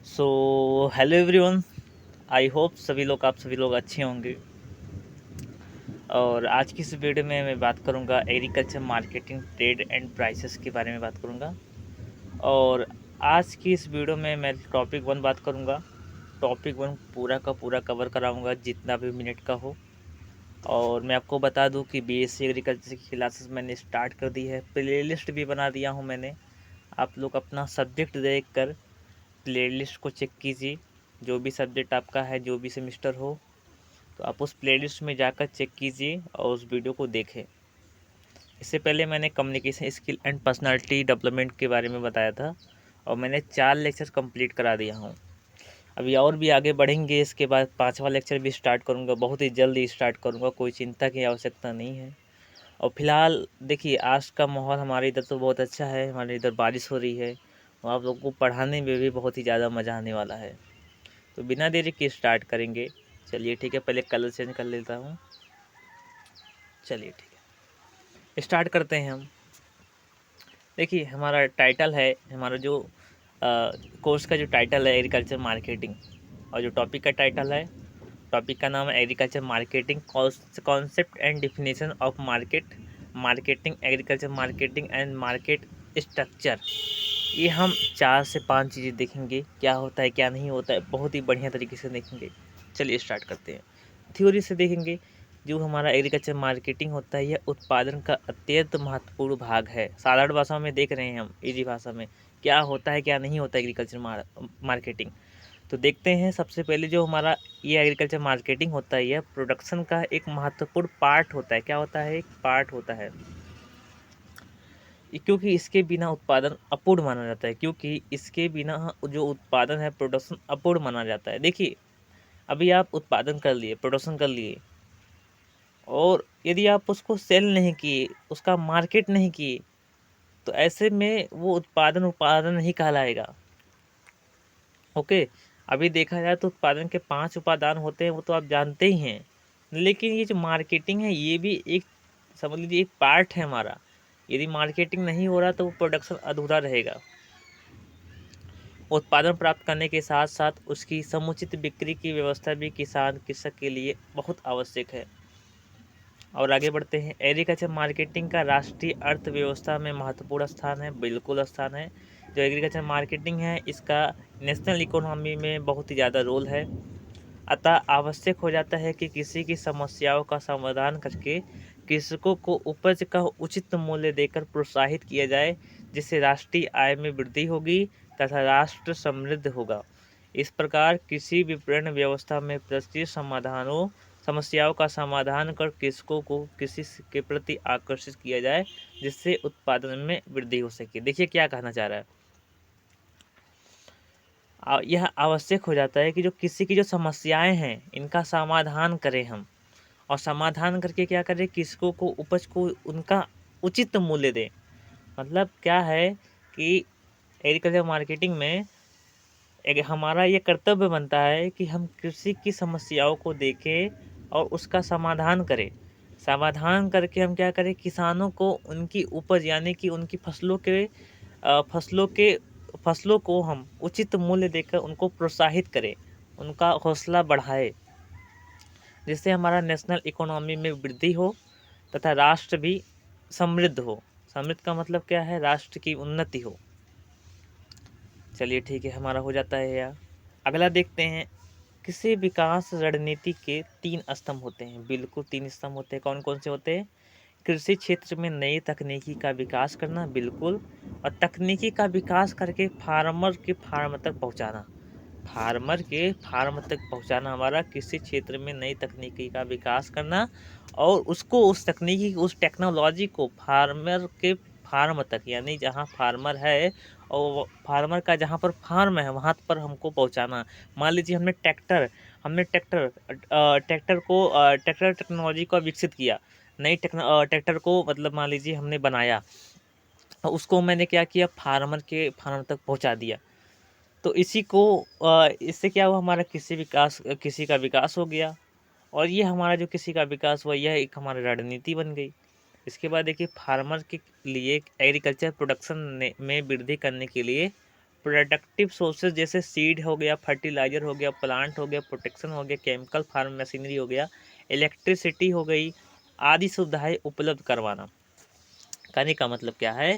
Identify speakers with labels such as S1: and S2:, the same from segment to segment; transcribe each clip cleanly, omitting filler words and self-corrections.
S1: So hello everyone. I hope आप सभी लोग अच्छे होंगे। और आज की इस वीडियो में मैं बात करूंगा agriculture marketing trade and prices के बारे में बात करूंगा। और आज की इस वीडियो में मैं टॉपिक वन बात करूंगा। टॉपिक वन पूरा का पूरा कवर कराऊंगा जितना भी मिनट का हो। और मैं आपको बता दूं कि बीएससी एग्रीकल्चर की क्लासेस मैंने स्टार्ट कर दी है, प्लेलिस्ट भी बना दिया हूं मैंने। आप लोग अपना सब्जेक्ट देख कर प्लेलिस्ट को चेक कीजिए। जो भी सब्जेक्ट आपका है, जो भी सेमेस्टर हो, तो आप उस प्लेलिस्ट में जाकर चेक कीजिए और उस वीडियो को देखें। इससे पहले मैंने communication skill and personality development के बारे में बताया था और मैंने 4 लेक्चर कंप्लीट करा दिया हूँ। अभी और भी आगे बढ़ेंगे, इसके बाद 5वां लेक्चर भी स्टार्ट करूँगा, बहुत ही जल्दी स्टार्ट करूँगा, कोई चिंता की आवश्यकता नहीं है। और फिलहाल देखिए, आज का माहौल हमारे इधर तो बहुत अच्छा है, हमारे इधर बारिश हो रही है और आप लोगों को पढ़ाने में भी बहुत ही ज़्यादा मज़ा आने वाला है। तो बिना देरी के स्टार्ट करेंगे। चलिए ठीक है, पहले कलर चेंज कर लेता हूँ। चलिए ठीक है, स्टार्ट करते हैं हम। देखिए, हमारा टाइटल है, हमारा जो कोर्स का जो टाइटल है एग्रीकल्चर मार्केटिंग। और जो टॉपिक का टाइटल है, टॉपिक का नाम है agriculture marketing, concept and definition of market, marketing, agriculture marketing and market structure. ये हम 4 से 5 चीज़ें देखेंगे, क्या होता है क्या नहीं होता है, बहुत ही बढ़िया तरीके से देखेंगे। चलिए स्टार्ट करते हैं। थ्योरी से देखेंगे। जो हमारा एग्रीकल्चर मार्केटिंग होता है, यह उत्पादन का अत्यंत महत्वपूर्ण भाग है। साधारण भाषा में देख रहे हैं हम, इजी भाषा में क्या होता है क्या नहीं होता एग्रीकल्चर मार्केटिंग। तो देखते हैं। सबसे पहले जो हमारा ये एग्रीकल्चर मार्केटिंग होता है, यह प्रोडक्शन का एक महत्वपूर्ण पार्ट होता है। क्या होता है? एक पार्ट होता है। क्योंकि इसके बिना उत्पादन अपूर्ण माना जाता है, क्योंकि इसके बिना जो उत्पादन है, प्रोडक्शन अपूर्ण माना जाता है। देखिए, अभी आप उत्पादन कर लिए, प्रोडक्शन कर लिए, और यदि आप उसको सेल नहीं किए, उसका मार्केट नहीं किए, तो ऐसे में वो उत्पादन नहीं कहलाएगा। ओके। अभी देखा जाए तो उत्पादन के 5 उपादान होते हैं, वो तो आप जानते ही हैं। लेकिन ये जो मार्केटिंग है, ये भी एक, समझ लीजिए, एक पार्ट है हमारा। यदि मार्केटिंग नहीं हो रहा तो वो प्रोडक्शन अधूरा रहेगा। उत्पादन प्राप्त करने के साथ साथ उसकी समुचित बिक्री की व्यवस्था भी कृषक के लिए बहुत आवश्यक है। और आगे बढ़ते हैं। एग्रीकल्चर मार्केटिंग का राष्ट्रीय अर्थव्यवस्था में महत्वपूर्ण स्थान है, बिल्कुल स्थान है। जो एग्रीकल्चर मार्केटिंग है, इसका नेशनल इकोनॉमी में बहुत ही ज़्यादा रोल है। अतः आवश्यक हो जाता है कि किसी की समस्याओं का समाधान करके कृषकों को उपज का उचित मूल्य देकर प्रोत्साहित किया जाए, जिससे राष्ट्रीय आय में वृद्धि होगी तथा राष्ट्र समृद्ध होगा। इस प्रकार कृषि विपणन व्यवस्था में प्रचलित समस्याओं का समाधान कर कृषकों को कृषि के प्रति आकर्षित किया जाए, जिससे उत्पादन में वृद्धि हो सके। देखिए क्या कहना चाह रहा है। यह आवश्यक हो जाता है कि जो किसी की जो समस्याएं हैं, इनका समाधान करें हम। और समाधान करके क्या करें, किसको को उपज को उनका उचित मूल्य दें। मतलब क्या है कि एग्रीकल्चर मार्केटिंग में एक हमारा ये कर्तव्य बनता है कि हम कृषि की समस्याओं को देखें और उसका समाधान करें। समाधान करके हम क्या करें, किसानों को उनकी उपज यानी कि उनकी फसलों को हम उचित मूल्य देकर उनको प्रोत्साहित करें, उनका हौसला बढ़ाए, जिससे हमारा नेशनल इकोनॉमी में वृद्धि हो तथा राष्ट्र भी समृद्ध हो। समृद्ध का मतलब क्या है? राष्ट्र की उन्नति हो। चलिए ठीक है, हमारा हो जाता है यार। अगला देखते हैं। किसी विकास रणनीति के 3 स्तंभ होते हैं, बिल्कुल 3 स्तंभ होते हैं। कौन कौन से होते हैं? कृषि क्षेत्र में नई तकनीकी का विकास करना, बिल्कुल। और तकनीकी का विकास करके फार्मर के फार्म तक पहुंचाना। फार्मर के फार्म तक पहुंचाना हमारा कृषि क्षेत्र में नई तकनीकी का विकास करना, और उसको उस तकनीकी उस टेक्नोलॉजी को फार्मर के फार्म तक, यानी जहां फार्मर है और फार्मर का जहां पर फार्म है वहां पर हमको पहुंचाना। मान लीजिए हमने ट्रैक्टर टेक्नोलॉजी को विकसित किया, नई ट्रैक्टर को, मतलब मान लीजिए हमने बनाया, और उसको मैंने क्या किया, फार्मर के फार्म तक पहुंचा दिया। तो इससे क्या हुआ, हमारा कृषि का विकास हो गया। और ये हमारा जो कृषि का विकास हुआ, यह एक हमारी रणनीति बन गई। इसके बाद देखिए, फार्मर के लिए एग्रीकल्चर प्रोडक्शन में वृद्धि करने के लिए प्रोडक्टिव सोर्सेज जैसे सीड हो गया, फर्टिलाइजर हो गया, प्लांट हो गया, प्रोटेक्शन हो गया, केमिकल फार्म मशीनरी हो गया, इलेक्ट्रिसिटी हो गई, आदि सुविधाएं उपलब्ध करवाना। कहने का मतलब क्या है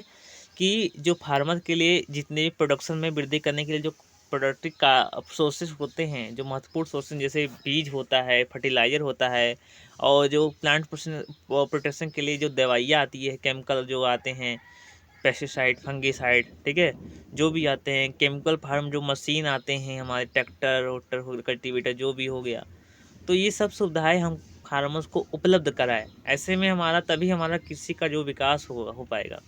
S1: कि जो फार्मर के लिए जितने भी प्रोडक्शन में वृद्धि करने के लिए जो प्रोडक्टिव का सोर्सेज होते हैं, जो महत्वपूर्ण सोर्सेज जैसे बीज होता है, फर्टिलाइजर होता है, और जो प्लांट प्रोटेक्शन के लिए जो दवाइयाँ आती है, केमिकल जो आते हैं, पेस्टिसाइड, फंगिसाइड, ठीक है, जो भी आते हैं, केमिकल फार्म जो मशीन आते हैं, हमारे ट्रैक्टर रोटर कल्टीवेटर जो भी हो गया, तो ये सब सुविधाएं हम फार्मर्स को उपलब्ध कराएं। ऐसे में हमारा तभी हमारा कृषि का जो विकास हो पाएगा।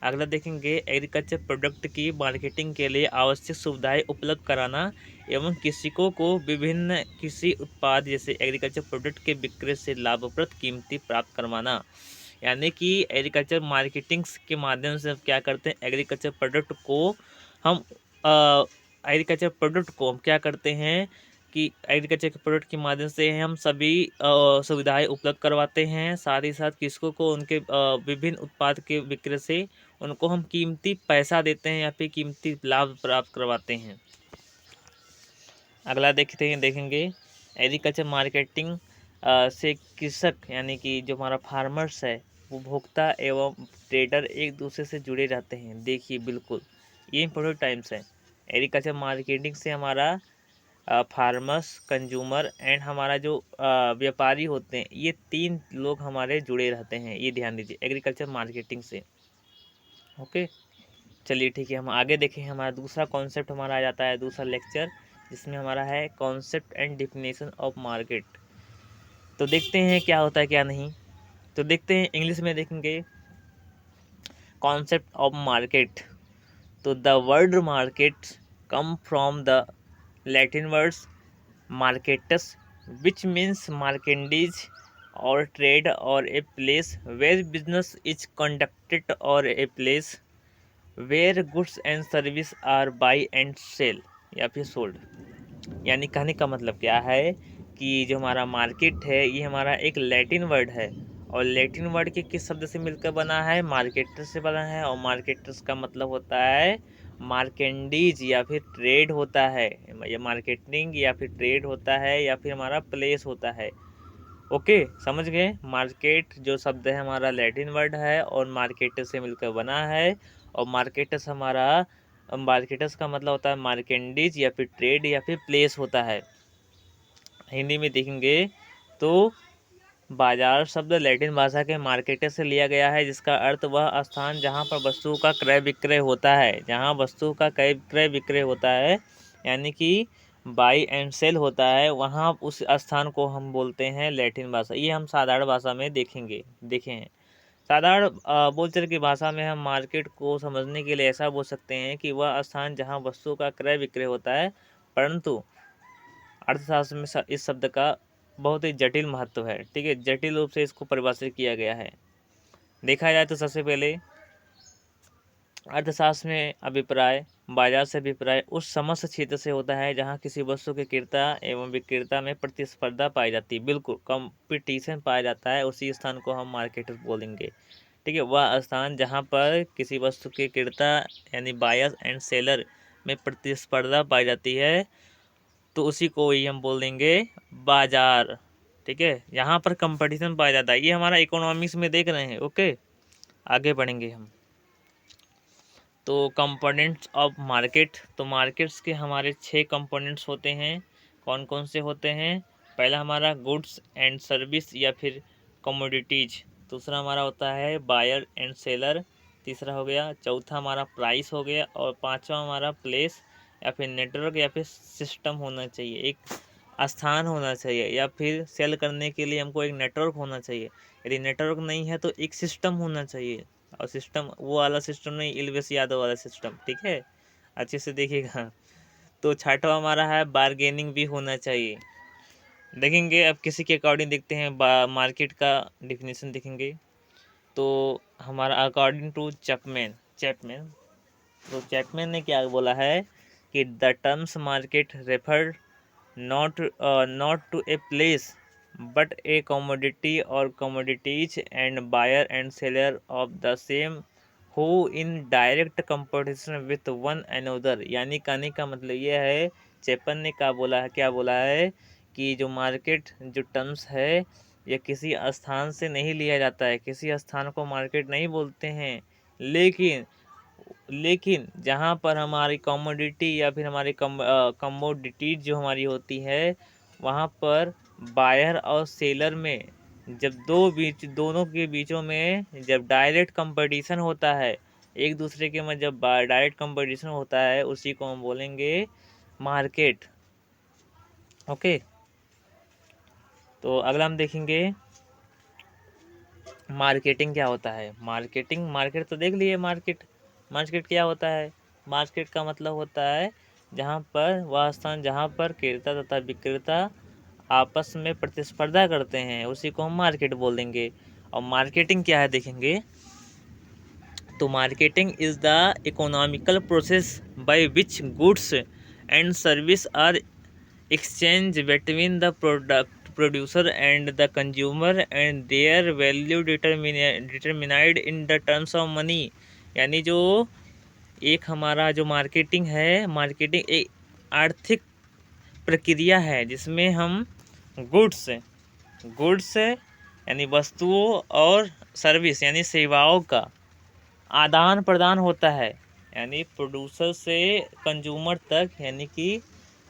S1: अगला देखेंगे, एग्रीकल्चर प्रोडक्ट की मार्केटिंग के लिए आवश्यक सुविधाएं उपलब्ध कराना एवं कृषकों को विभिन्न कृषि उत्पाद जैसे एग्रीकल्चर प्रोडक्ट के विक्रय से लाभप्रद कीमती प्राप्त करवाना। यानी कि एग्रीकल्चर मार्केटिंग के माध्यम से हम क्या करते हैं, एग्रीकल्चर प्रोडक्ट को हम क्या करते हैं कि एग्रीकल्चर के प्रोडक्ट के माध्यम से हम सभी सुविधाएं उपलब्ध करवाते हैं। साथ ही साथ कृषकों को उनके विभिन्न उत्पाद के विक्रय से उनको हम कीमती पैसा देते हैं या फिर कीमती लाभ प्राप्त करवाते हैं। अगला देखेंगे एग्रीकल्चर मार्केटिंग से कृषक यानी कि जो हमारा फार्मर्स है, उपभोक्ता एवं ट्रेडर एक दूसरे से जुड़े रहते हैं। देखिए बिल्कुल ये इंपॉर्टेंट टाइम्स है। एग्रीकल्चर मार्केटिंग से हमारा फार्मर्स, कंज्यूमर एंड हमारा जो व्यापारी होते हैं, ये तीन लोग हमारे जुड़े रहते हैं। ये ध्यान दीजिए एग्रीकल्चर मार्केटिंग से। ओके, चलिए ठीक है, हम आगे देखें। हमारा दूसरा कॉन्सेप्ट हमारा आ जाता है, दूसरा लेक्चर, जिसमें हमारा है concept and definition of market. तो देखते हैं क्या होता है क्या नहीं। तो देखते हैं, इंग्लिश में देखेंगे कॉन्सेप्ट ऑफ मार्केट। तो the word market come from the Latin words marketus, which means merchandise or trade or a place where business is conducted or a place where goods and service are buy and sell या फिर sold। यानी कहने का मतलब क्या है कि जो हमारा मार्केट है ये हमारा एक लैटिन वर्ड है, और लैटिन वर्ड के किस शब्द से मिलकर बना है, मार्केटस से बना है, और मार्केटस का मतलब होता है मार्केंडीज या फिर ट्रेड होता है, या मार्केटिंग या फिर ट्रेड होता है, या फिर हमारा प्लेस होता है। ओके, समझ गए। मार्केट जो शब्द है हमारा लैटिन वर्ड है और मार्केटस से मिलकर बना है, और मार्केटस का मतलब होता है मार्केंडीज या फिर ट्रेड या फिर प्लेस होता है। हिंदी में देखेंगे तो बाजार शब्द लैटिन भाषा के मार्केटस से लिया गया है, जिसका अर्थ वह स्थान जहां पर वस्तुओं का क्रय विक्रय होता है, जहां वस्तुओं का क्रय विक्रय होता है, यानी कि बाई एंड सेल होता है, वहां उस स्थान को हम बोलते हैं लैटिन भाषा। ये हम साधारण भाषा में देखे हैं। साधारण बोलचाल की भाषा में हम मार्केट को समझने के लिए ऐसा बोल सकते हैं कि वह स्थान जहां वस्तुओं का क्रय विक्रय होता है। परंतु अर्थशास्त्र में इस शब्द का बहुत ही जटिल महत्व है। ठीक है, जटिल रूप से इसको परिभाषित किया गया है। देखा जाए तो सबसे पहले अर्थशास्त्र में अभिप्राय, बाजार से अभिप्राय उस समस्त क्षेत्र से होता है जहां किसी वस्तु के क्रेता एवं विक्रेता में प्रतिस्पर्धा पाई जाती है। बिल्कुल, कंपटीशन पाया जाता है, उसी स्थान को हम मार्केट बोलेंगे। ठीक है, वह स्थान जहां पर किसी वस्तु के क्रेता यानी बायर एंड सेलर में प्रतिस्पर्धा पाई जाती है, तो उसी को ही हम बोल देंगे बाजार। ठीक है, यहाँ पर कंपटीशन पाया जाता है। ये हमारा इकोनॉमिक्स में देख रहे हैं। ओके, आगे बढ़ेंगे हम। तो कंपोनेंट्स ऑफ मार्केट, तो मार्केट्स के हमारे 6 कंपोनेंट्स होते हैं। कौन कौन से होते हैं? पहला हमारा गुड्स एंड सर्विस या फिर कमोडिटीज। दूसरा हमारा होता है बायर एंड सेलर। तीसरा हो गया, चौथा हमारा प्राइस हो गया, और पांचवा हमारा प्लेस या फिर नेटवर्क या फिर सिस्टम होना चाहिए, एक स्थान होना चाहिए, या फिर सेल करने के लिए हमको एक नेटवर्क होना चाहिए। यदि नेटवर्क नहीं है तो एक सिस्टम होना चाहिए, और सिस्टम वो वाला सिस्टम नहीं, इलवेस यादव वाला सिस्टम। ठीक है, अच्छे से देखिएगा। तो छठवा हमारा है बार्गेनिंग भी होना चाहिए। देखेंगे अब किसी के अकॉर्डिंग देखते हैं मार्केट का डिफिनेशन देखेंगे। तो हमारा अकॉर्डिंग टू चैपमैन तो चैपमैन ने क्या बोला है कि the terms market refer not to a place but a commodity और commodities and buyer and seller of the same हो in direct competition with one another, यानी कहने का मतलब ये है, चेपन ने क्या बोला है कि जो मार्केट जो टर्म्स है ये किसी स्थान से नहीं लिया जाता है, किसी स्थान को मार्केट नहीं बोलते हैं, लेकिन लेकिन जहाँ पर हमारी कमोडिटी या फिर हमारी कमोडिटीज जो हमारी होती है, वहाँ पर बायर और सेलर में जब दोनों के बीचों में जब डायरेक्ट कंपटीशन होता है, एक दूसरे के में जब डायरेक्ट कंपटीशन होता है, उसी को हम बोलेंगे मार्केट। ओके, तो अगला हम देखेंगे मार्केटिंग क्या होता है। मार्केट तो देख लिए। मार्केट क्या होता है। मार्केट का मतलब होता है जहाँ पर वह स्थान जहाँ पर क्रेता तथा विक्रेता आपस में प्रतिस्पर्धा करते हैं, उसी को हम मार्केट बोल देंगे। और मार्केटिंग क्या है देखेंगे, तो marketing is the economical process by which goods and service are exchange between the producer and the consumer and their value determined in the terms of money। यानी जो एक हमारा जो मार्केटिंग एक आर्थिक प्रक्रिया है जिसमें हम गुड्स गुड्स यानी वस्तुओं और सर्विस यानी सेवाओं का आदान प्रदान होता है, यानी प्रोड्यूसर से कंज्यूमर तक, यानी कि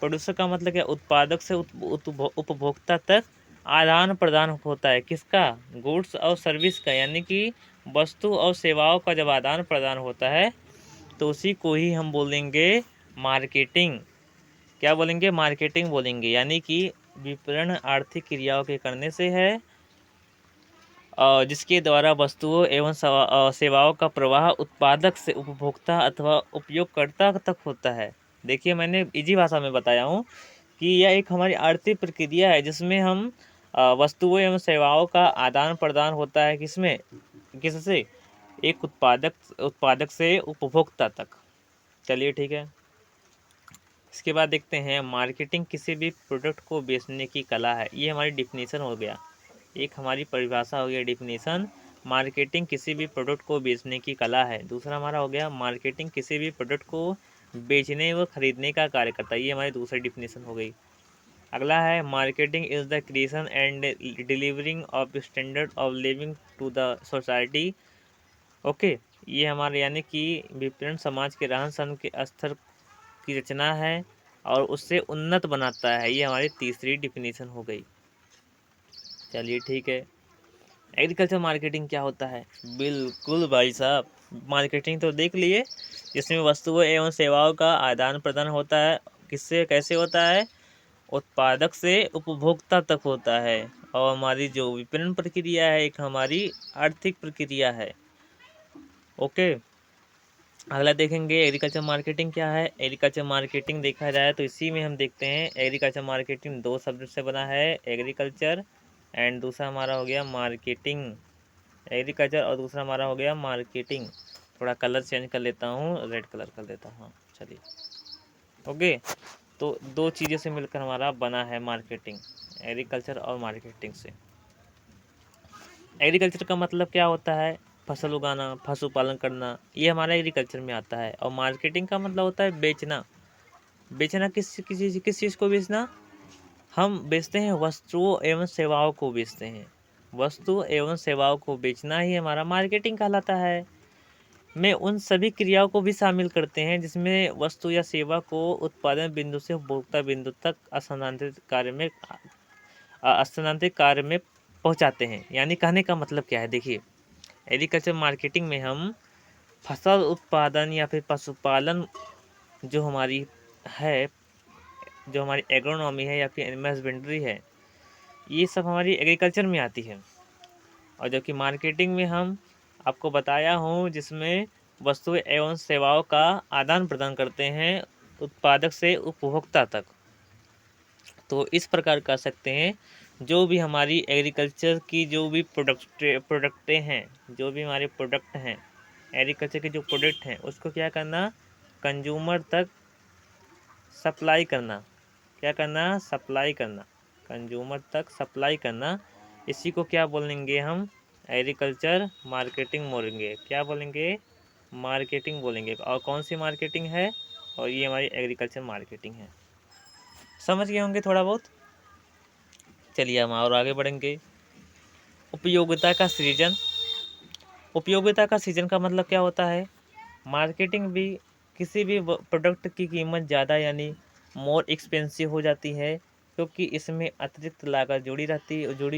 S1: प्रोड्यूसर का मतलब क्या, उत्पादक से उपभोक्ता तक आदान प्रदान होता है। किसका, गुड्स और सर्विस का, यानी कि वस्तु और सेवाओं का जब आदान प्रदान होता है तो उसी को ही हम बोलेंगे मार्केटिंग। क्या बोलेंगे, मार्केटिंग बोलेंगे। यानी कि विपणन आर्थिक क्रियाओं के करने से है जिसके द्वारा वस्तुओं एवं सेवाओं का प्रवाह उत्पादक से उपभोक्ता अथवा उपयोगकर्ता तक होता है। देखिए मैंने इजी भाषा में बताया हूँ कि यह एक हमारी आर्थिक प्रक्रिया है जिसमें हम वस्तुओं एवं सेवाओं का आदान प्रदान होता है। किससे, एक उत्पादक से उपभोक्ता तक। चलिए ठीक है। इसके बाद देखते हैं मार्केटिंग किसी भी प्रोडक्ट को बेचने की कला है। ये हमारी डिफिनीसन हो गया, एक हमारी परिभाषा हो गया डिफिनीसन। मार्केटिंग किसी भी प्रोडक्ट को बेचने की कला है। दूसरा हमारा हो गया मार्केटिंग किसी भी प्रोडक्ट को बेचने व खरीदने का कार्य करता है। ये हमारी दूसरी डिफिनीसन हो गई। अगला है marketing is the creation and delivering of standard of living to the society. Okay, ये हमारे यानी कि विपणन समाज के रहन सहन के स्तर की रचना है और उससे उन्नत बनाता है। ये हमारी तीसरी डिफिनीसन हो गई। चलिए ठीक है। एग्रीकल्चर मार्केटिंग क्या होता है, बिल्कुल भाई साहब, मार्केटिंग तो देख लिए, जिसमें वस्तुओं एवं सेवाओं का आदान प्रदान होता है। किससे, कैसे होता है, उत्पादक से उपभोक्ता तक होता है। और हमारी जो विपणन प्रक्रिया है एक हमारी आर्थिक प्रक्रिया है। ओके, अगला देखेंगे एग्रीकल्चर मार्केटिंग क्या है। एग्रीकल्चर मार्केटिंग देखा जाए तो इसी में हम देखते हैं एग्रीकल्चर मार्केटिंग दो शब्द से बना है, एग्रीकल्चर एंड दूसरा हमारा हो गया मार्केटिंग। एग्रीकल्चर और दूसरा हमारा हो गया मार्केटिंग। थोड़ा कलर चेंज कर लेता हूँ, रेड कलर कर देता हूँ। चलिए ओके, तो दो चीज़ों से मिलकर हमारा बना है मार्केटिंग, एग्रीकल्चर और मार्केटिंग से। एग्रीकल्चर का मतलब क्या होता है, फसल उगाना, पशुपालन करना, ये हमारा एग्रीकल्चर में आता है। और मार्केटिंग का मतलब होता है बेचना। बेचना किस चीज़ को बेचना, हम बेचते हैं वस्तुओं एवं सेवाओं को बेचते हैं। वस्तु एवं सेवाओं को बेचना ही हमारा मार्केटिंग कहलाता है। में उन सभी क्रियाओं को भी शामिल करते हैं जिसमें वस्तु या सेवा को उत्पादन बिंदु से उपभोक्ता बिंदु तक स्थानांतरित कार्य में पहुंचाते हैं। यानी कहने का मतलब क्या है, देखिए एग्रीकल्चर मार्केटिंग में हम फसल उत्पादन या फिर पशुपालन जो हमारी है, जो हमारी एग्रोनॉमी है या फिर एनिमल हस्बेंड्री है, ये सब हमारी एग्रीकल्चर में आती है। और जबकि मार्केटिंग में हम आपको बताया हूँ जिसमें वस्तुएं एवं सेवाओं का आदान प्रदान करते हैं उत्पादक से उपभोक्ता तक। तो इस प्रकार कर सकते हैं जो भी हमारी एग्रीकल्चर की जो भी प्रोडक्टें हैं, जो भी हमारे प्रोडक्ट हैं, एग्रीकल्चर के जो प्रोडक्ट हैं उसको क्या करना, कंज्यूमर तक सप्लाई करना। क्या करना, सप्लाई करना, कंज्यूमर तक सप्लाई करना। इसी को क्या बोलेंगे हम, एग्रीकल्चर मार्केटिंग बोलेंगे। क्या बोलेंगे, मार्केटिंग बोलेंगे। और कौन सी मार्केटिंग है? और ये हमारी एग्रीकल्चर मार्केटिंग है। समझ गए होंगे थोड़ा बहुत। चलिए हम और आगे बढ़ेंगे। उपयोगिता का सृजन। उपयोगिता का सृजन का मतलब क्या होता है? मार्केटिंग भी किसी भी प्रोडक्ट की कीमत ज़्यादा यानी मोर एक्सपेंसिव हो जाती है, क्योंकि इसमें अतिरिक्त लागत जोड़ी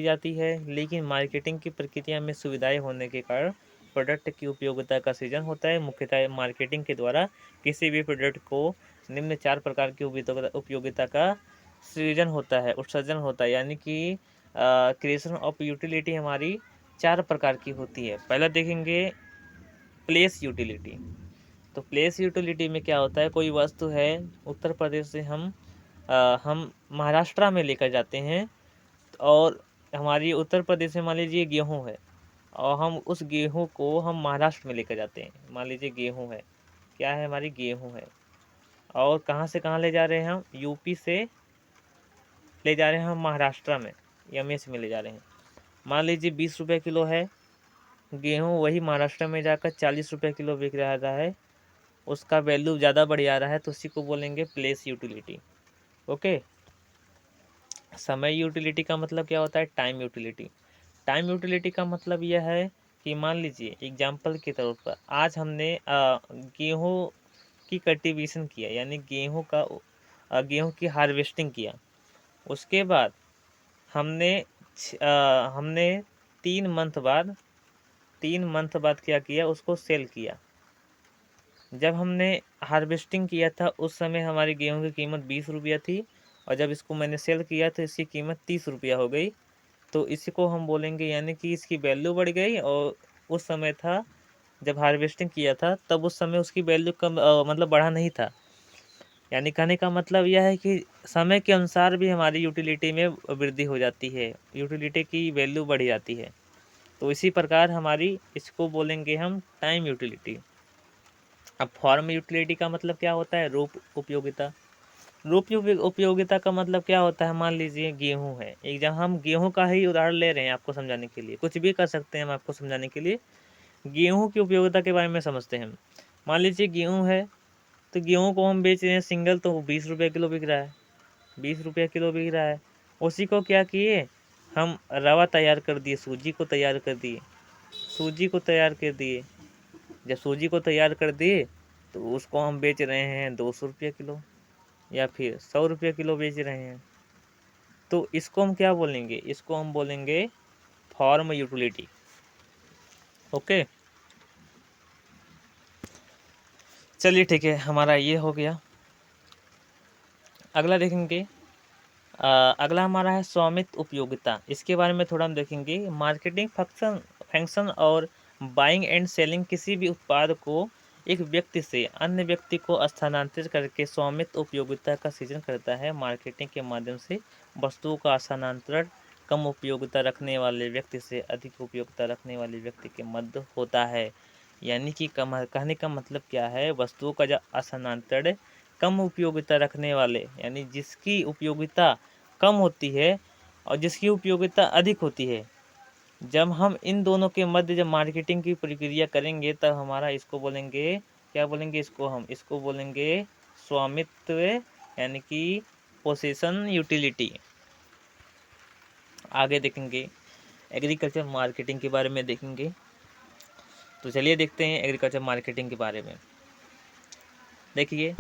S1: जाती है। लेकिन मार्केटिंग की प्रक्रिया में सुविधाएं होने के कारण प्रोडक्ट की उपयोगिता का सृजन होता है। मुख्यतः मार्केटिंग के द्वारा किसी भी प्रोडक्ट को निम्न 4 प्रकार की उपयोगिता का सृजन होता है, उत्सर्जन होता है। यानी कि क्रिएशन ऑफ यूटिलिटी हमारी 4 प्रकार की होती है। पहला देखेंगे प्लेस यूटिलिटी। तो प्लेस यूटिलिटी में क्या होता है? कोई वस्तु है, उत्तर प्रदेश से हम महाराष्ट्र में लेकर जाते हैं, और हमारी उत्तर प्रदेश में मान लीजिए गेहूँ है, और हम उस गेहूँ को हम महाराष्ट्र में लेकर जाते हैं। मान लीजिए गेहूँ है, क्या है? हमारी गेहूँ है। और कहाँ से कहाँ ले जा रहे हैं? हम यूपी से ले जा रहे हैं, हम महाराष्ट्र में एमएस में ले जा रहे हैं। मान लीजिए 20 रुपये किलो है गेहूँ, वही महाराष्ट्र में जाकर 40 रुपये किलो बिक रहा है। उसका वैल्यू ज़्यादा बढ़ जा रहा है, तो उसी को बोलेंगे प्लेस यूटिलिटी। ओके। समय यूटिलिटी का मतलब क्या होता है? Time utility. टाइम यूटिलिटी का मतलब यह है कि मान लीजिए एग्जाम्पल के तौर पर आज हमने गेहूँ की कल्टीवेशन किया, यानी गेहूँ की हार्वेस्टिंग किया। उसके बाद हमने हमने 3 मंथ बाद क्या किया? उसको सेल किया। जब हमने हार्वेस्टिंग किया था उस समय हमारी गेहूं की कीमत 20 रुपया थी, और जब इसको मैंने सेल किया तो इसकी कीमत 30 रुपया हो गई। तो इसी को हम बोलेंगे, यानी कि इसकी वैल्यू बढ़ गई। और उस समय था जब हार्वेस्टिंग किया था, तब उस समय उसकी वैल्यू कम मतलब बढ़ा नहीं था। यानी कहने का मतलब यह है कि समय के अनुसार भी हमारी यूटिलिटी में वृद्धि हो जाती है, यूटिलिटी की वैल्यू बढ़ जाती है। तो इसी प्रकार हमारी इसको बोलेंगे हम टाइम यूटिलिटी। अब फॉर्म यूटिलिटी का मतलब क्या होता है? रूप उपयोगिता। उपयोगिता का मतलब क्या होता है? मान लीजिए गेहूं है, एक जब हम गेहूं का ही उदाहरण ले रहे हैं आपको समझाने के लिए, कुछ भी कर सकते हैं हम आपको समझाने के लिए। गेहूं की उपयोगिता के बारे में समझते हैं हम। मान लीजिए गेहूं है, तो गेहूं को हम बेच रहे हैं सिंगल, तो 20 रुपये किलो बिक रहा है। 20 रुपये किलो बिक रहा है। उसी को क्या किए? हम रवा तैयार कर दिए, सूजी को तैयार कर दिए। सूजी को तैयार कर दिए, जब सूजी को तैयार कर दिए तो उसको हम बेच रहे हैं 200 रुपये किलो, या फिर 100 रुपये किलो बेच रहे हैं। तो इसको हम क्या बोलेंगे? इसको हम बोलेंगे फॉर्म यूटिलिटी। ओके। चलिए ठीक है, हमारा ये हो गया। अगला देखेंगे। अगला हमारा है स्वामित्व उपयोगिता। इसके बारे में थोड़ा हम देखेंगे। मार्केटिंग फंक्शन और बाइंग एंड सेलिंग किसी भी उत्पाद को एक व्यक्ति से अन्य व्यक्ति को स्थानांतरित करके स्वामित्व उपयोगिता का सृजन करता है। मार्केटिंग के माध्यम से वस्तुओं का स्थानांतरण कम उपयोगिता रखने वाले व्यक्ति से अधिक उपयोगिता रखने वाले व्यक्ति के मध्य होता है। यानी कि कहने का मतलब क्या है? वस्तुओं का जो स्थानांतरण कम उपयोगिता रखने वाले, यानी जिसकी उपयोगिता कम होती है और जिसकी उपयोगिता अधिक होती है, जब हम इन दोनों के मध्य जब मार्केटिंग की प्रक्रिया करेंगे तब हमारा इसको बोलेंगे, क्या बोलेंगे इसको? हम इसको बोलेंगे स्वामित्व, यानी कि पोसेशन यूटिलिटी। आगे देखेंगे एग्रीकल्चर मार्केटिंग के बारे में देखेंगे। तो चलिए देखते हैं एग्रीकल्चर मार्केटिंग के बारे में। देखिए,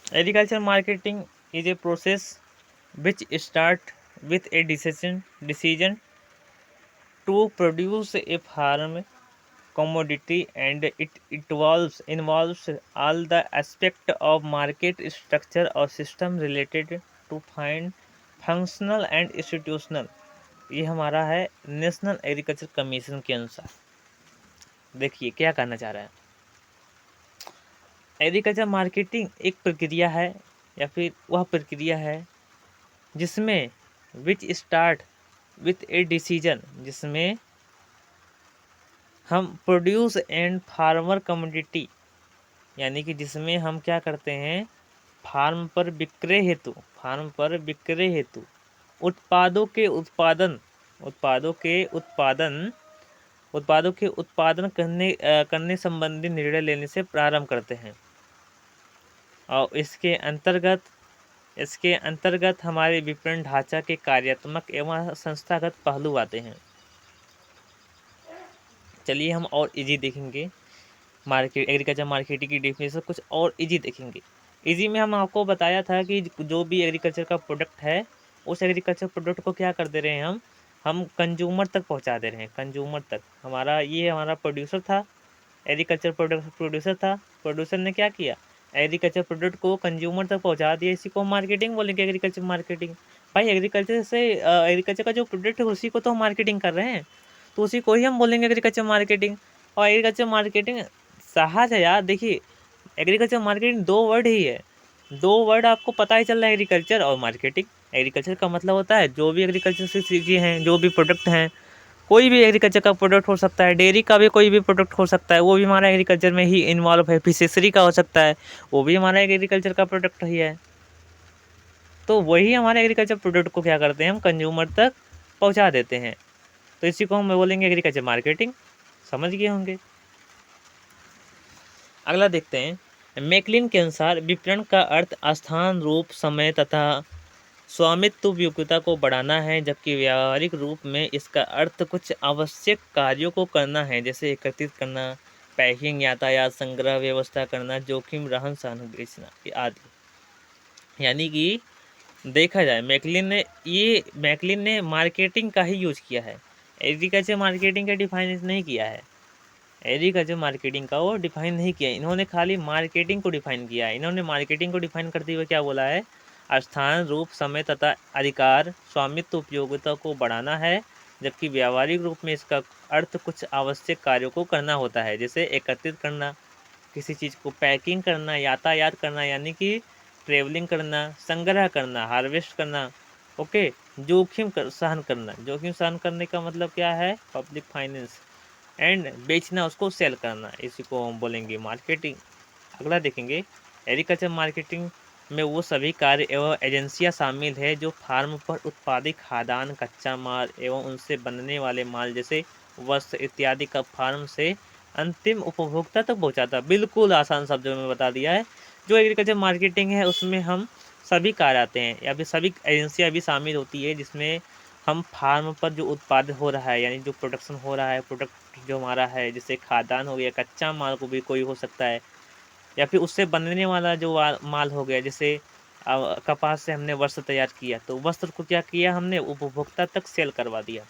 S1: agriculture marketing is a process which start with a decision to produce a farm commodity, and it involves all the aspect of market structure or system related to functional and institutional। ये हमारा है national agriculture commission के अनुसार। देखिए क्या कहना चाह रहा है। एग्रीकल्चर मार्केटिंग एक प्रक्रिया है, या फिर वह प्रक्रिया है जिसमें which start with a decision, जिसमें हम प्रोड्यूस एंड फार्मर कम्युनिटी, यानी कि जिसमें हम क्या करते हैं? फार्म पर विक्रय हेतु उत्पादों के उत्पादन उत्पादों के उत्पादन करने संबंधी निर्णय लेने से प्रारंभ करते हैं। और इसके अंतर्गत हमारे विपणन ढांचा के कार्यात्मक एवं संस्थागत पहलू आते हैं। चलिए हम और इजी देखेंगे, एग्रीकल्चर मार्केटिंग की डेफिनेशन कुछ और इजी देखेंगे। इजी में हम आपको बताया था कि जो भी एग्रीकल्चर का प्रोडक्ट है, उस एग्रीकल्चर प्रोडक्ट को क्या कर दे रहे हैं हम कंज्यूमर तक पहुंचा दे रहे हैं। कंज्यूमर तक हमारा प्रोड्यूसर था, एग्रीकल्चर प्रोडक्ट प्रोड्यूसर था। प्रोड्यूसर ने क्या किया, एग्रीकल्चर प्रोडक्ट को कंज्यूमर तक पहुंचा दिया। इसी को मार्केटिंग बोलेंगे, एग्रीकल्चर मार्केटिंग। भाई एग्रीकल्चर का जो प्रोडक्ट है उसी को तो हम मार्केटिंग कर रहे हैं, तो उसी को ही हम बोलेंगे एग्रीकल्चर मार्केटिंग। और एग्रीकल्चर मार्केटिंग सहज है यार। देखिए एग्रीकल्चर मार्केटिंग दो वर्ड ही है, दो वर्ड आपको पता ही चल रहा है, एग्रीकल्चर और मार्केटिंग। एग्रीकल्चर का मतलब होता है जो भी एग्रीकल्चर से चीज़ें हैं, जो भी प्रोडक्ट हैं, कोई भी एग्रीकल्चर का प्रोडक्ट हो सकता है, डेयरी का भी कोई भी प्रोडक्ट हो सकता है, वो भी हमारा एग्रीकल्चर में ही इन्वॉल्व है। फिशरी का हो सकता है, वो भी हमारा एग्रीकल्चर का प्रोडक्ट ही है। तो वही हमारे एग्रीकल्चर प्रोडक्ट को क्या करते हैं, हम कंज्यूमर तक पहुंचा देते हैं। तो इसी को हम बोलेंगे एग्रीकल्चर मार्केटिंग। समझ गए होंगे। अगला देखते हैं। मैकलिन के अनुसार विपणन का अर्थ स्थान, रूप, समय तथा स्वामित्व उपयोगिता को बढ़ाना है, जबकि व्यावहारिक रूप में इसका अर्थ कुछ आवश्यक कार्यों को करना है, जैसे एकत्रित करना, पैकिंग, यातायात, संग्रह, व्यवस्था करना, जोखिम, रहन सहन बेचना आदि। यानी कि देखा जाए मैकलिन ने मार्केटिंग का ही यूज किया है, एग्रीकल्चर मार्केटिंग का डिफाइन नहीं किया है। एग्रीकल्चर मार्केटिंग का वो डिफाइन नहीं किया, इन्होंने खाली मार्केटिंग को डिफाइन किया है। इन्होंने मार्केटिंग को डिफाइन करते हुए क्या बोला है, स्थान, रूप, समय तथा अधिकार, स्वामित्व उपयोगिता को बढ़ाना है, जबकि व्यावहारिक रूप में इसका अर्थ कुछ आवश्यक कार्यों को करना होता है, जैसे एकत्रित करना, किसी चीज़ को पैकिंग करना, यातायात करना यानी कि ट्रेवलिंग करना, संग्रह करना, हार्वेस्ट करना, ओके, सहन करना। जोखिम सहन करने का मतलब क्या है, पब्लिक फाइनेंस, एंड बेचना, उसको सेल करना, इसी को हम बोलेंगे मार्केटिंग। अगला देखेंगे, एग्रीकल्चर मार्केटिंग में वो सभी कार्य एवं एजेंसियां शामिल है जो फार्म पर उत्पादित खाद्यान्न, कच्चा माल एवं उनसे बनने वाले माल जैसे वस्त्र इत्यादि का फार्म से अंतिम उपभोक्ता तक पहुंचाता। बिल्कुल आसान शब्दों में बता दिया है। जो एग्रीकल्चर मार्केटिंग है उसमें हम सभी कार्य आते हैं, या फिर सभी एजेंसियां भी शामिल होती है, जिसमें हम फार्म पर जो उत्पाद हो रहा है, यानी जो प्रोडक्शन हो रहा है, प्रोडक्ट जो हमारा है, जैसे खाद्यान्न हो गया, कच्चा माल को भी कोई हो सकता है, या फिर उससे बनने वाला जो माल हो गया, जैसे कपास से हमने वस्त्र तैयार किया, तो वस्त्र को क्या किया हमने, उपभोक्ता तक सेल करवा दिया,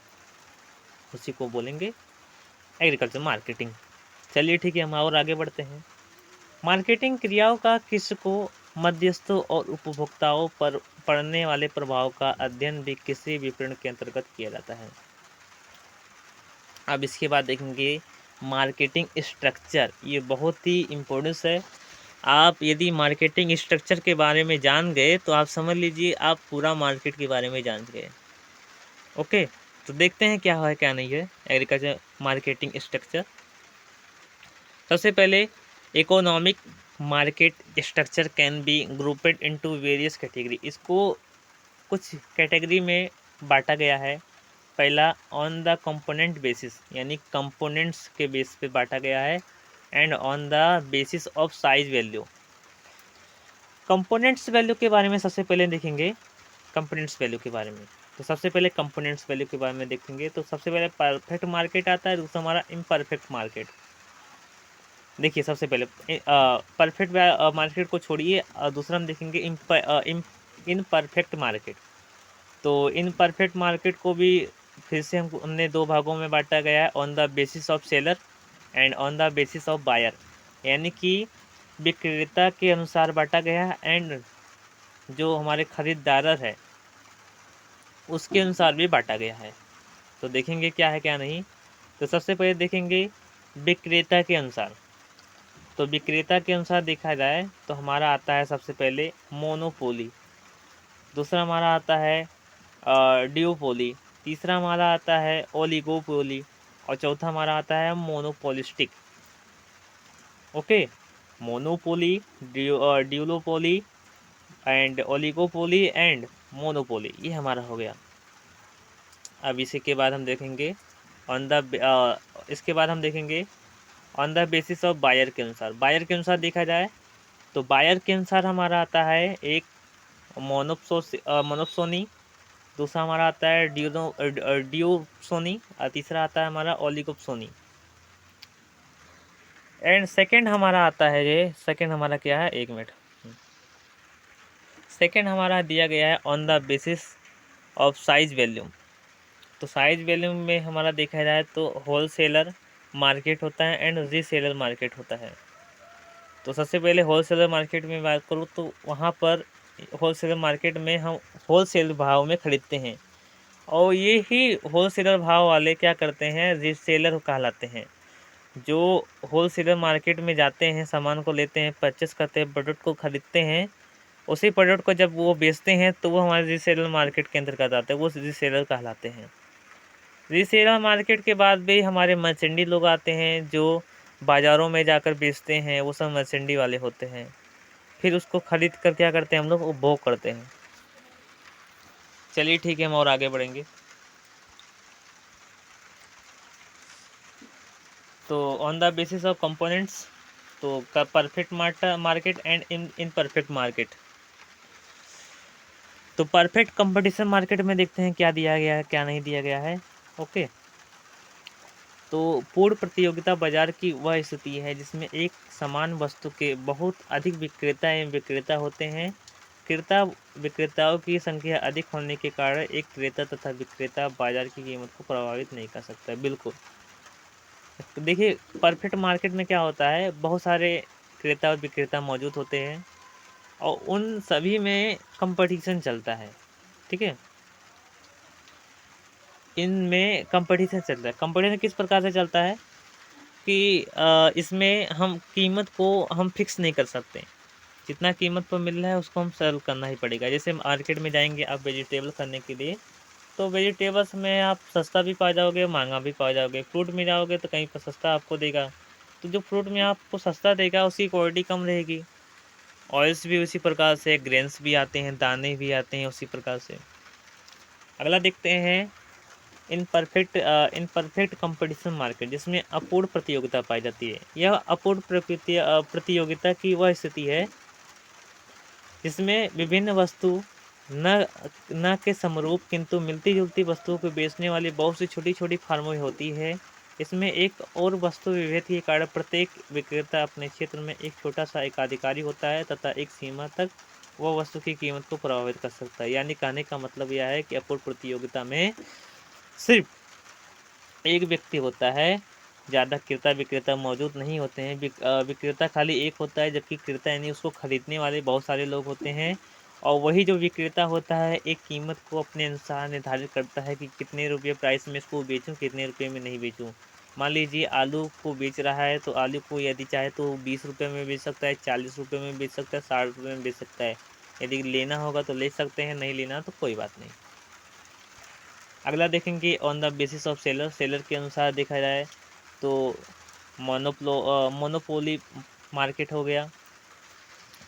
S1: उसी को बोलेंगे एग्रीकल्चर मार्केटिंग। चलिए ठीक है, हम और आगे बढ़ते हैं। मार्केटिंग क्रियाओं का कृषकों, मध्यस्थों और उपभोक्ताओं पर पड़ने वाले प्रभाव का अध्ययन भी किसी विपणन के अंतर्गत किया जाता है। अब इसके बाद देखेंगे मार्केटिंग स्ट्रक्चर, ये बहुत ही इम्पोर्टेंस है। आप यदि मार्केटिंग स्ट्रक्चर के बारे में जान गए तो आप समझ लीजिए आप पूरा मार्केट के बारे में जान गए। ओके, तो देखते हैं क्या है क्या नहीं है एग्रीकल्चर मार्केटिंग स्ट्रक्चर। सबसे पहले, economic market structure can be grouped into various category. इसको कुछ कैटेगरी में बांटा गया है। पहला, ऑन द कंपोनेंट बेसिस, यानी कंपोनेंट्स के बेस पे बांटा गया है, and on the basis of size value. Components value के बारे में सबसे पहले देखेंगे, कंपोनेंट्स वैल्यू के बारे में। तो सबसे पहले कंपोनेंट्स वैल्यू के बारे में देखेंगे, तो सबसे पहले परफेक्ट मार्केट आता है, दूसरा हमारा इम्परफेक्ट मार्केट। देखिए सबसे पहले परफेक्ट मार्केट को छोड़िए, दूसरा हम देखेंगे इनपरफेक्ट मार्केट। तो इनपरफेक्ट मार्केट को भी फिर से हमने दो भागों में बांटा गया है, on the basis of seller and on the basis of buyer, यानी कि विक्रेता के अनुसार बांटा गया है, एंड जो हमारे खरीदार है उसके अनुसार भी बांटा गया है। तो देखेंगे क्या है क्या नहीं। तो सबसे पहले देखेंगे विक्रेता के अनुसार। तो विक्रेता के अनुसार देखा जाए तो हमारा आता है सबसे पहले मोनोपोली, दूसरा हमारा आता है ड्यूपोली, तीसरा हमारा आता है ओलिगोपोली, और चौथा हमारा आता है monopolistic. Okay, monopoly, duopoly and oligopoly and monopoly, ये हमारा हो गया। अब इसी के बाद हम देखेंगे ऑन द इसके बाद हम देखेंगे on the basis of buyer के अनुसार। बायर के अनुसार देखा जाए तो बायर के अनुसार हमारा आता है एक मोनोप्सोनी, दूसरा हमारा आता है ड्यूसोनी और तीसरा आता है हमारा ओलिगोप्सोनी। एंड सेकंड हमारा आता है, ये सेकंड हमारा क्या है, एक मिनट, सेकंड हमारा दिया गया है on the basis of size volume. तो साइज वैल्यूम में हमारा देखा जाए तो होलसेलर मार्केट होता है एंड रीसेलर मार्केट होता है। तो सबसे पहले होलसेलर मार्केट में बात करूँ तो वहाँ पर होलसेलर मार्केट में हम होलसेल भाव में ख़रीदते हैं और ये ही होलसेलर भाव वाले क्या करते हैं, रीसेलर कहलाते हैं। जो होलसेलर मार्केट में जाते हैं, सामान को लेते हैं, परचेस करते हैं, प्रोडक्ट को ख़रीदते हैं, उसी प्रोडक्ट को जब वो बेचते हैं तो वो हमारे रीसेलर मार्केट के अंतर्गत आते हैं, वो रीसेलर कहलाते हैं। रीसेलर मार्केट के बाद भी हमारे मर्चेंडी लोग आते हैं जो बाज़ारों में जाकर बेचते हैं, वो सब मर्चेंडी वाले होते हैं। फिर उसको ख़रीद कर क्या करते हैं हम लोग, उपभोग करते हैं। चलिए ठीक है, हम और आगे बढ़ेंगे। तो on the basis of components, तो perfect market and imperfect market. तो परफेक्ट कंपटीशन मार्केट में देखते हैं क्या दिया गया है, क्या नहीं दिया गया है। ओके, तो पूर्ण प्रतियोगिता बाजार की वह स्थिति है जिसमें एक समान वस्तु के बहुत अधिक विक्रेता एवं विक्रेता होते हैं। क्रेता विक्रेताओं की संख्या अधिक होने के कारण एक क्रेता तथा विक्रेता बाजार की कीमत को प्रभावित नहीं कर सकता। बिल्कुल, तो देखिए परफेक्ट मार्केट में क्या होता है, बहुत सारे क्रेता और विक्रेता मौजूद होते हैं और उन सभी में कंपटीशन चलता है। ठीक है, इनमें कंपटीशन चलता है। कंपटीशन किस प्रकार से चलता है कि इसमें हम कीमत को हम फिक्स नहीं कर सकते। जितना कीमत पर मिल रहा है उसको हम सेल करना ही पड़ेगा। जैसे मार्केट में जाएंगे आप वेजिटेबल करने के लिए, तो वेजिटेबल्स में आप सस्ता भी पा जाओगे, महंगा भी पा जाओगे। फ्रूट में जाओगे तो कहीं पर सस्ता आपको देगा, तो जो फ्रूट में आपको सस्ता देगा उसकी क्वालिटी कम रहेगी। ऑयल्स भी उसी प्रकार से, ग्रेन्स भी आते हैं, दाने भी आते हैं उसी प्रकार से। अगला देखते हैं इन परफेक्ट कंपटीशन मार्केट, जिसमें अपूर्ण प्रतियोगिता पाई जाती है। यह अपूर्ण प्रतियोगिता की वह स्थिति है जिसमें विभिन्न वस्तु न के समरूप किंतु मिलती जुलती वस्तुओं को बेचने वाली बहुत सी छोटी छोटी फार्में होती है। इसमें एक और वस्तु विभेद के कारण प्रत्येक विक्रेता अपने क्षेत्र में एक छोटा सा एकाधिकारी होता है तथा एक सीमा तक वह वस्तु की कीमत को प्रभावित कर सकता है। यानी कहने का मतलब यह है कि अपूर्ण प्रतियोगिता में सिर्फ एक व्यक्ति होता है, ज़्यादा क्रेता विक्रेता मौजूद नहीं होते हैं। विक्रेता खाली एक होता है, जबकि क्रेता यानी उसको खरीदने वाले बहुत सारे लोग होते हैं। और वही जो विक्रेता होता है एक कीमत को अपने अनुसार निर्धारित करता है कि कितने रुपये प्राइस में इसको बेचूं, कितने रुपये में नहीं बेचूं। मान लीजिए आलू को बेच रहा है तो आलू को यदि चाहे तो 20 रुपये में बेच सकता है, 40 रुपये में बेच सकता है, 60 रुपये में बेच सकता है। यदि लेना होगा तो ले सकते हैं, नहीं लेना तो कोई बात नहीं। अगला देखेंगे on the basis of seller. Seller के अनुसार देखा जाए तो मोनोपोली मार्केट हो गया।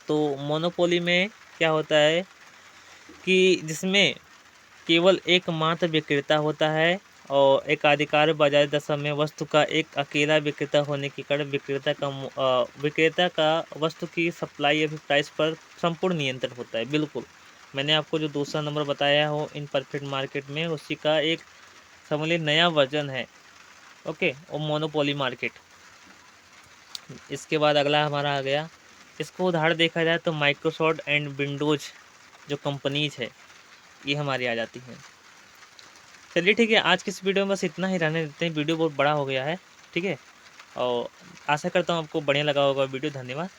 S1: तो मोनोपोली में क्या होता है कि जिसमें केवल एकमात्र विक्रेता होता है और एकाधिकार बाजार दशा में वस्तु का एक अकेला विक्रेता होने के कारण विक्रेता का वस्तु की सप्लाई या फिर प्राइस पर संपूर्ण नियंत्रण होता है। बिल्कुल, मैंने आपको जो दूसरा नंबर बताया हो इन परफेक्ट मार्केट में, उसी का एक समझ लीजिए नया वर्जन है। ओके, और मोनोपोली मार्केट। इसके बाद अगला हमारा आ गया, इसको उदाहरण देखा जाए तो माइक्रोसॉफ्ट एंड विंडोज़ जो कंपनीज है ये हमारी आ जाती हैं। चलिए ठीक है, आज की इस वीडियो में बस इतना ही रहने देते हैं। वीडियो बहुत बड़ा हो गया है। ठीक है, और आशा करता हूँ आपको बढ़िया लगा होगा वीडियो। धन्यवाद।